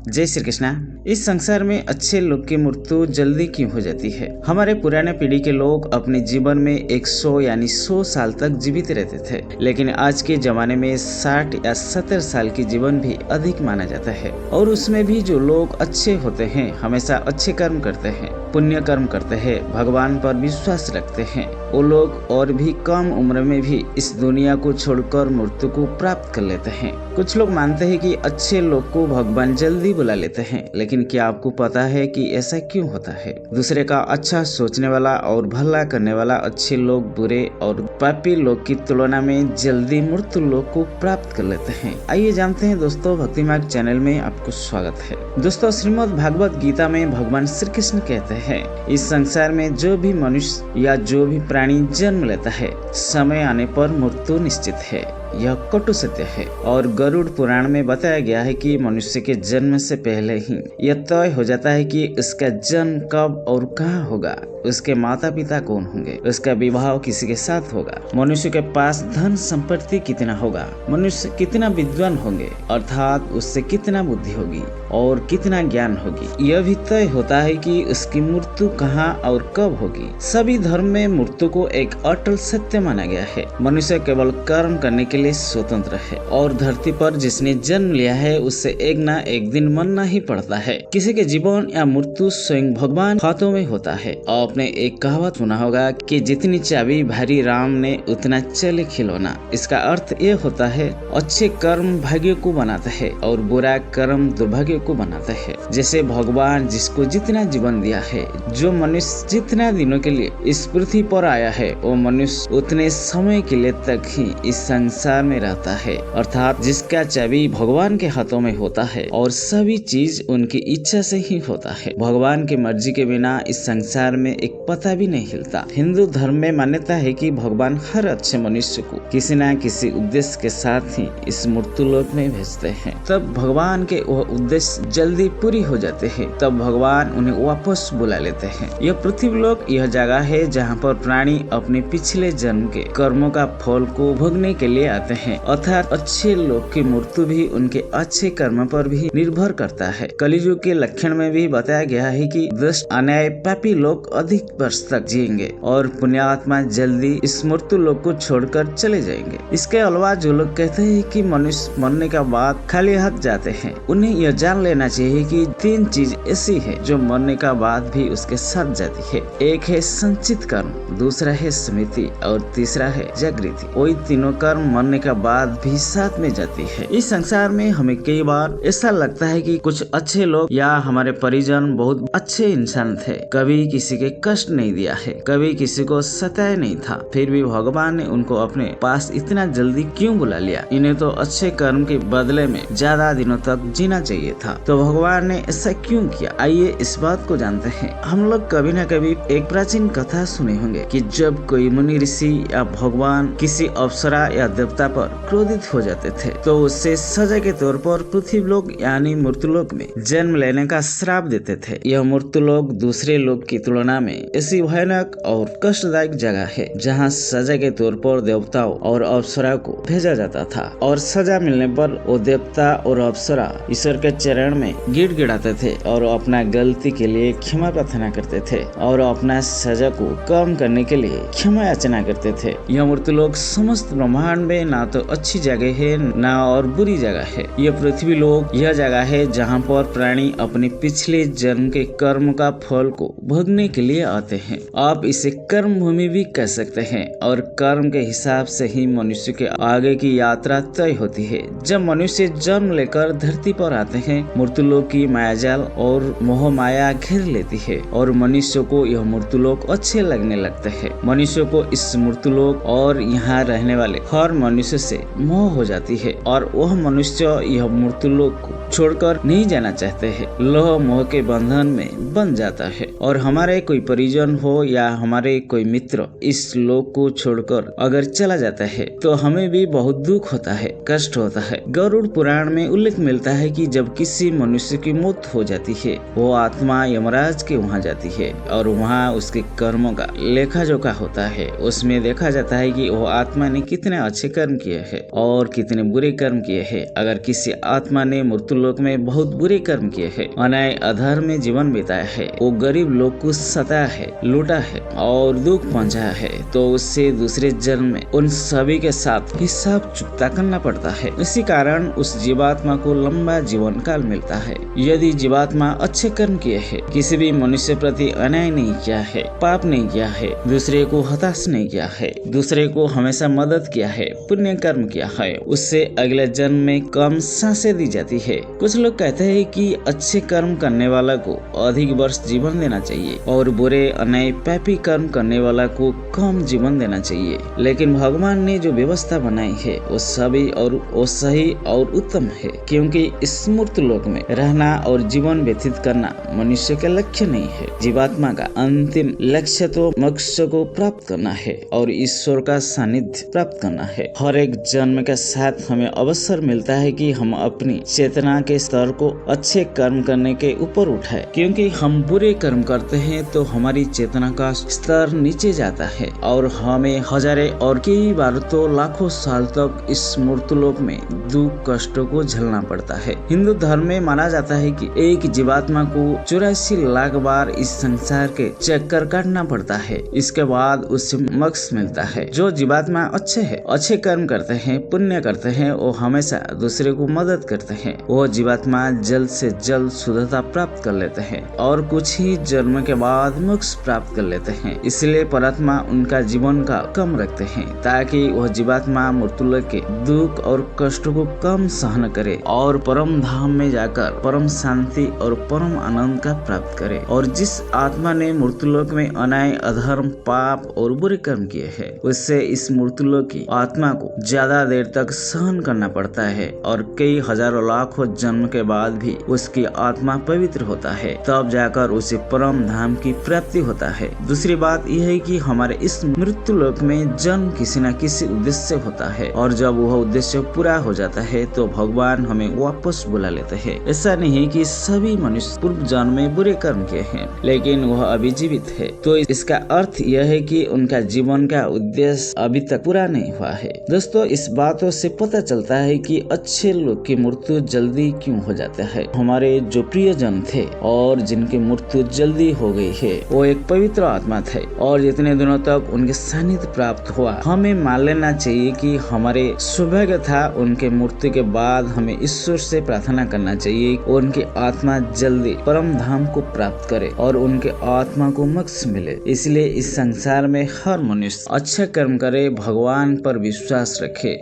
जय श्री कृष्णा। इस संसार में अच्छे लोग की मृत्यु जल्दी क्यों हो जाती है? हमारे पुराने पीढ़ी के लोग अपने जीवन में 100 यानी 100 साल तक जीवित रहते थे, लेकिन आज के जमाने में 60 या 70 साल की जीवन भी अधिक माना जाता है। और उसमें भी जो लोग अच्छे होते हैं, हमेशा अच्छे कर्म करते हैं, पुण्य कर्म करते हैं, भगवान पर विश्वास रखते हैं, वो लोग और भी कम उम्र में भी इस दुनिया को छोड़कर मृत्यु को प्राप्त कर लेते हैं। कुछ लोग मानते हैं कि अच्छे लोग को भगवान जल्दी बुला लेते हैं, लेकिन क्या आपको पता है कि ऐसा क्यों होता है? दूसरे का अच्छा सोचने वाला और भला करने वाला अच्छे लोग बुरे और पापी लोग की तुलना में जल्दी मृत्यु लोग को प्राप्त कर लेते हैं। आइए जानते हैं दोस्तों, भक्ति मार्ग चैनल में आपको स्वागत है। दोस्तों, श्रीमद् भागवत गीता में भगवान श्री कृष्ण कहते हैं, इस संसार में जो भी मनुष्य या जो भी प्राणी जन्म लेता है, समय आने पर मृत्यु निश्चित है। यह कटु सत्य है। और गरुड़ पुराण में बताया गया है कि मनुष्य के जन्म से पहले ही यह तय हो जाता है कि उसका जन्म कब और कहाँ होगा, उसके माता पिता कौन होंगे, उसका विवाह किसी के साथ होगा, मनुष्य के पास धन संपत्ति कितना होगा, मनुष्य कितना विद्वान होंगे, अर्थात उससे कितना बुद्धि होगी और कितना ज्ञान होगी। यह भी तय होता है कि उसकी मृत्यु कहाँ और कब होगी। सभी धर्म में मृत्यु को एक अटल सत्य माना गया है। मनुष्य केवल कर्म करने के लिए स्वतंत्र है और धरती पर जिसने जन्म लिया है उससे एक ना एक दिन मरना ही पड़ता है। किसी के जीवन या मृत्यु स्वयं भगवान हाथों में होता है। आपने एक कहावत सुना होगा कि जितनी चाबी भारी राम ने उतना चले खिलौना। इसका अर्थ ये होता है, अच्छे कर्म भाग्य को बनाता है और बुरा कर्म दुर्भाग्य को बनाता है। जैसे भगवान जिसको जितना जीवन दिया है, जो मनुष्य जितना दिनों के लिए इस पृथ्वी पर आया है, वो मनुष्य उतने समय के लिए तक ही इस संसार में रहता है। अर्थात जिसका चाबी भगवान के हाथों में होता है और सभी चीज उनकी इच्छा से ही होता है। भगवान की मर्जी के बिना इस संसार में एक पता भी नहीं हिलता। हिंदू धर्म में मान्यता है कि भगवान हर अच्छे मनुष्य को किसी न किसी उद्देश्य के साथ ही इस मृत्यु लोक में भेजते हैं। तब भगवान के वह उद्देश्य जल्दी पूरी हो जाते हैं, तब भगवान उन्हें वापस बुला लेते हैं। यह पृथ्वी लोक यह जगह है जहाँ पर प्राणी अपने पिछले जन्म के कर्मों का फल को भोगने के लिए आते हैं। अर्थात अच्छे लोग की मृत्यु भी उनके अच्छे कर्म पर भी निर्भर करता है। कलियुग के लक्षण में भी बताया गया है कि दुष्ट अन्याय पापी लोग अधिक वर्ष तक जिएंगे और पुण्यात्मा जल्दी इस मृत्यु लोक को छोड़कर चले जाएंगे। इसके अलावा जो लोग कहते हैं कि मनुष्य मरने के बाद खाली हाथ जाते हैं, उन्हें यह जान लेना चाहिए कि 3 चीज ऐसी है जो मरने के बाद भी उसके साथ जाती है। एक है संचित कर्म, दूसरा है स्मृति और तीसरा है जागृति। वही तीनों कर्म मरने के बाद भी साथ में जाती है। इस संसार में हमें कई बार ऐसा लगता है कि कुछ अच्छे लोग या हमारे परिजन बहुत अच्छे इंसान थे, कभी किसी के कष्ट नहीं दिया है, कभी किसी को सताया नहीं था, फिर भी भगवान ने उनको अपने पास इतना जल्दी क्यों बुला लिया? इन्हें तो अच्छे कर्म के बदले में ज्यादा दिनों तक जीना चाहिए था, तो भगवान ने ऐसा क्यों किया? आइए इस बात को जानते हैं। हम लोग कभी न कभी एक प्राचीन कथा सुने होंगे कि जब कोई मुनि ऋषि या भगवान किसी अप्सरा या देवता पर क्रोधित हो जाते थे, तो उससे सजा के तौर पर पृथ्वी लोक यानी मृत्युलोक में जन्म लेने का श्राप देते थे। यह मृत्युलोक दूसरे लोक की तुलना में ऐसी भयानक और कष्टदायक जगह है जहाँ सजा के तौर पर देवताओं और अप्सरा को भेजा जाता था और सजा मिलने पर वो देवता और अप्सरा ईश्वर के चरण में गिड़गिड़ाते थे और अपना गलती के लिए क्षमा प्रार्थना करते थे और अपना सजा को कम करने के लिए क्षमा याचना करते थे। यह मृत्युलोक समस्त ब्रह्मांड में ना तो अच्छी जगह है ना और बुरी जगह है। यह पृथ्वी लोक यह जगह है जहाँ पर प्राणी अपने पिछले जन्म के कर्म का फल को भोगने के लिए आते हैं। आप इसे कर्म भूमि भी कह सकते हैं और कर्म के हिसाब से ही मनुष्य के आगे की यात्रा तय होती है। जब मनुष्य जन्म लेकर धरती पर आते हैं, मृत्युलोक की मायाजाल और मोह माया घेर लेती है और मनुष्य को यह मृत्युलोक अच्छे लगने लगते हैं। मनुष्य को इस मृत्युलोक और यहाँ रहने वाले हर मनुष्य से मोह हो जाती है और वह मनुष्य यह मृत्युलोक को छोड़कर नहीं जाना चाहते हैं। लोह मोह के बंधन में बन जाता है और हमारे कोई परिजन हो या हमारे कोई मित्र इस लोक को छोड़कर अगर चला जाता है तो हमें भी बहुत दुख होता है, कष्ट होता है। गरुड़ पुराण में उल्लेख मिलता है कि जब किसी मनुष्य की मौत हो जाती है, वो आत्मा यमराज के वहाँ जाती है और वहाँ उसके कर्मों का लेखा जोखा होता है। उसमें देखा जाता है कि वो आत्मा ने कितने अच्छे कर्म किए हैं और कितने बुरे कर्म किए हैं। अगर किसी आत्मा ने मृत्यु लोक में बहुत बुरे कर्म किए हैं, अन्याय अधर्म में जीवन बिताया है, वो गरीब लोग को सताया है, लूटा है और दुख पहुंचाया है, तो उससे दूसरे जन्म में उन सभी के साथ हिसाब चुकता करना पड़ता है। इसी कारण उस जीवात्मा को लंबा जीवन काल मिलता है। यदि जीवात्मा अच्छे कर्म किए हैं, किसी भी मनुष्य प्रति अन्याय नहीं किया है, पाप नहीं किया है, दूसरे को हताश नहीं किया है, दूसरे को हमेशा मदद किया है, पुण्य कर्म किया है, उससे अगले जन्म में कम सांसें दी जाती है। कुछ लोग कहते हैं कि अच्छे कर्म करने वाला को अधिक वर्ष जीवन देना चाहिए और बुरे अन्याय पापी कर्म करने वाला को कम जीवन देना चाहिए। लेकिन भगवान ने जो व्यवस्था बनाई है वो सही और उत्तम है, क्योंकि इस मृत्यु लोक में रहना और जीवन व्यतीत करना मनुष्य का लक्ष्य नहीं है। जीवात्मा का अंतिम लक्ष्य तो मोक्ष को प्राप्त करना है और ईश्वर का सानिध्य प्राप्त करना है। हर एक जन्म के साथ हमें अवसर मिलता है कि हम अपनी चेतना के स्तर को अच्छे कर्म करने के ऊपर उठाए, क्योंकि हम बुरे कर्म करते हैं तो हमारी चेतना का स्तर नीचे जाता है और हमें हजारों और कई बार तो लाखों साल तक इस मृत्यु लोक में दुख कष्टों को झेलना पड़ता है। हिंदू धर्म में माना जाता है कि एक जीवात्मा को 84 लाख बार इस संसार के चक्कर काटना पड़ता है, इसके बाद उसे मोक्ष मिलता है। जो जीवात्मा अच्छे कर्म करते हैं, पुण्य करते हैं, वो हमेशा दूसरे को मदद करते हैं, वो जीवात्मा जल्द से जल्द शुद्धता प्राप्त कर लेते हैं और कुछ ही जन्म के बाद मोक्ष प्राप्त कर लेते हैं। इसलिए परमात्मा उनका जीवन का कम रखते हैं ताकि वह जीवात्मा मृत्यु लोक के दुख और कष्ट को कम सहन करे और परम धाम में जाकर परम शांति और परम आनंद का प्राप्त करे। और जिस आत्मा ने मृत्यु लोक में अन्याय अधर्म पाप और बुरे कर्म किए हैं, उससे इस मृत्यु लोक की आत्मा को ज्यादा देर तक सहन करना पड़ता है और कई हजारों लाखों जन्म के बाद भी उसकी आत्मा पवित्र होता है, तब जाकर उसे परम धाम की प्राप्ति होता है। दूसरी बात यह है कि हमारे इस मृत्यु लोक में जन्म किसी न किसी उद्देश्य से होता है और जब वह उद्देश्य पूरा हो जाता है तो भगवान हमें वापस बुला लेते हैं। ऐसा नहीं है कि सभी मनुष्य पूर्व जन्म में बुरे कर्म किए हैं लेकिन वह अभी जीवित है, तो इसका अर्थ यह है कि उनका जीवन का उद्देश्य अभी तक पूरा नहीं हुआ है। दोस्तों, इस बातों से पता चलता है कि अच्छे लोग की मृत्यु जल्दी क्यों हो जाता है। हमारे जो प्रिय जन थे और जिनकी मृत्यु जल्दी हो गई है, वो एक पवित्र आत्मा थे और जितने दिनों तक उनके सानिध्य प्राप्त हुआ, हमें मान लेना चाहिए कि हमारे सौभाग्य था। उनके मृत्यु के बाद हमें ईश्वर से प्रार्थना करना चाहिए उनकी आत्मा जल्दी परम धाम को प्राप्त करे और उनके आत्मा को मोक्ष मिले। इसलिए इस संसार में हर मनुष्य अच्छा कर्म करे, भगवान पर विश्वास रखे।